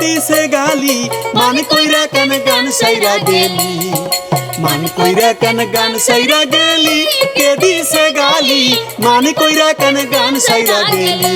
দিছে গালি মান কইরা কেন গান সাইরা গেলি মান কইরা কেন গান সাইরা গেলি কে দিছে গালি মান কইরা কেন গান সাইরা গেলি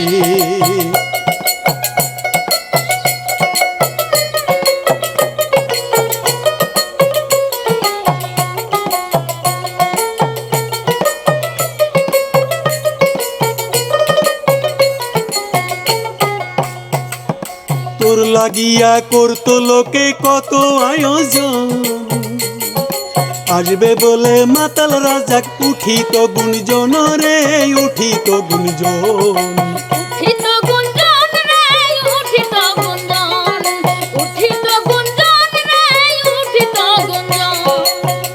তোর লাগিয়া করতো লোকে কত আয়োজন আসবে বলে মাতাল রাজাক উঠিত গুঞ্জন রে উঠিত গুঞ্জন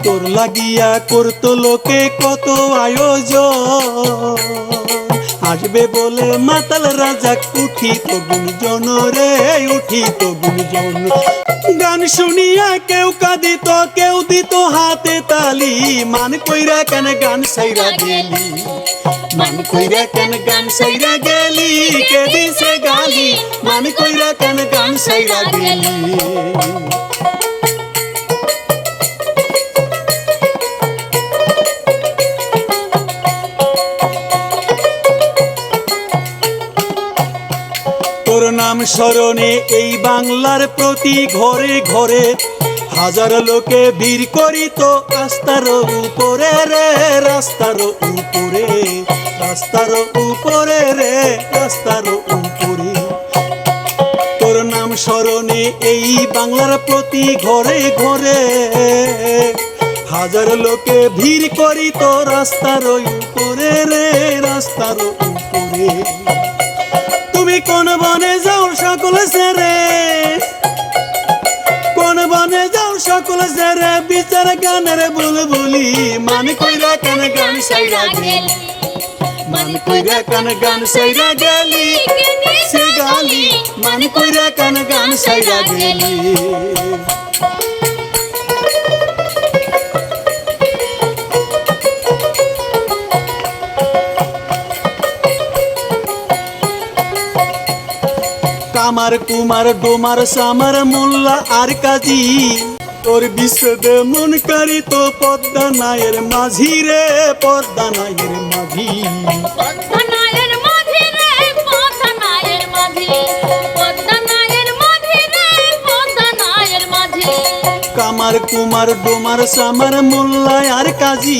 তোর লাগিয়া করতো লোকে কত আয়োজন আসবে বলে মাতাল রাজাক উঠিত গুঞ্জন রে উঠিত গুঞ্জন গান শুনিয়া কেউ কাঁদিত কেউ দিত হাতে তালি মান কইরা কেন গান সাইরা গেলি মান কইরা কেন গান সাইরা গেলি কে দিছে গালি মান কইরা কেন গান সাইরা গেলি তোর নাম স্মরণে এই বাংলার প্রতি ঘরে ঘরে হাজার লোকে ভিড় করিত রাস্তার উপরে রে রাস্তার উপরে রাস্তার উপরে রে রাস্তার উপরে তোর নাম স্মরণে এই বাংলার প্রতি ঘরে ঘরে হাজার লোকে ভিড় করিত রাস্তার উপরে রে রাস্তার উপরে তুমি কোন বনে যাও সকল সেরে কোন বনে যাও সকল সেরে বিচার গানের বুলবুলি মান কইরা কেন গান সাইরা গেলি মান কইরা কেন গান সাইরা গেলি সে গালি মান কইরা কেন গান সাইরা গেলি কামার কুমার ডোমার সামার মোল্লা আর কাজী তোর বিশ্বদে মন করি তো পদ্মা নায়ের মাঝি রে পদ্মা নায়ের মাঝি কামার কুমার ডোমার সামার মোল্লা আর কাজী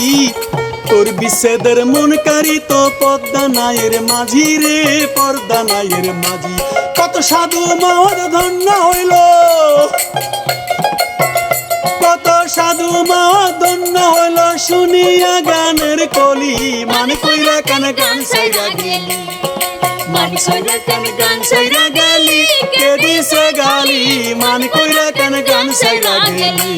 তোর বিচ্ছেদের মন করি তো পদ্মা নায়ের মাঝি রে পদ্মা নায়ের মাঝি কত সাধু মহৎ ধন্য হইল কত সাধু মহৎ ধন্য হইল শুনিয়া গানের কলি মান কইরা কেন গান সাইরা গেলি মান কইরা কেন গান সাইরা গেলি কে দিছে গালি মান কইরা কেন গান সাইরা গেলি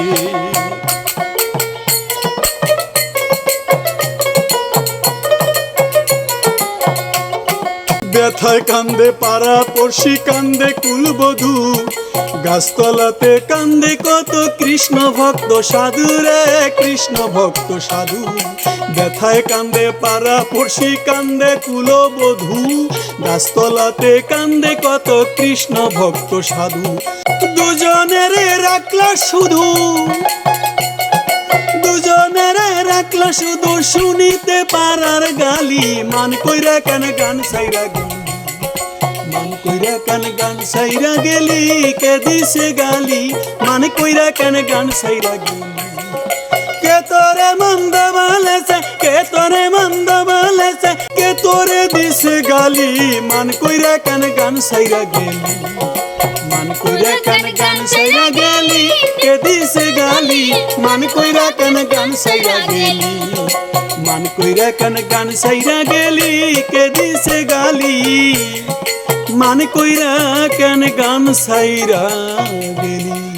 ব্যথায় কান্দে পাড়া পড়শি কান্দে কুলবধূ গাছতলাতে কান্দে কত কৃষ্ণ ভক্ত সাধু রে কৃষ্ণ ভক্ত সাধু ব্যথায় কান্দে পাড়া পড়শি কান্দে কুলবধূ গাছতলাতে কান্দে কত কৃষ্ণ ভক্ত সাধু দুজনের রাখলা শুধু দুজনের রাখলা শুধু শুনিতে পারার গালি মান কইরা কেন গান সাইরা গেলি মান কইরা কেন গান সাইরা গেলি কে দিছে গালি মান কইরা কেন গান সাইরা গেলি কে তোরে মন্দ বলেছে কে তোরে মন্দ বলেছে কে তোরে দিছে গালি মান কইরা কেন গান সাইরা গেলি মান কইরা কেন গান সাইরা গেলি কে দিছে গালি মান কইরা কেন গান সাইরা গেলি মান কইরা কেন গান সাইরা গেলি কে দিছে গালি মান কইরা কেন গান সাইরা গেলি।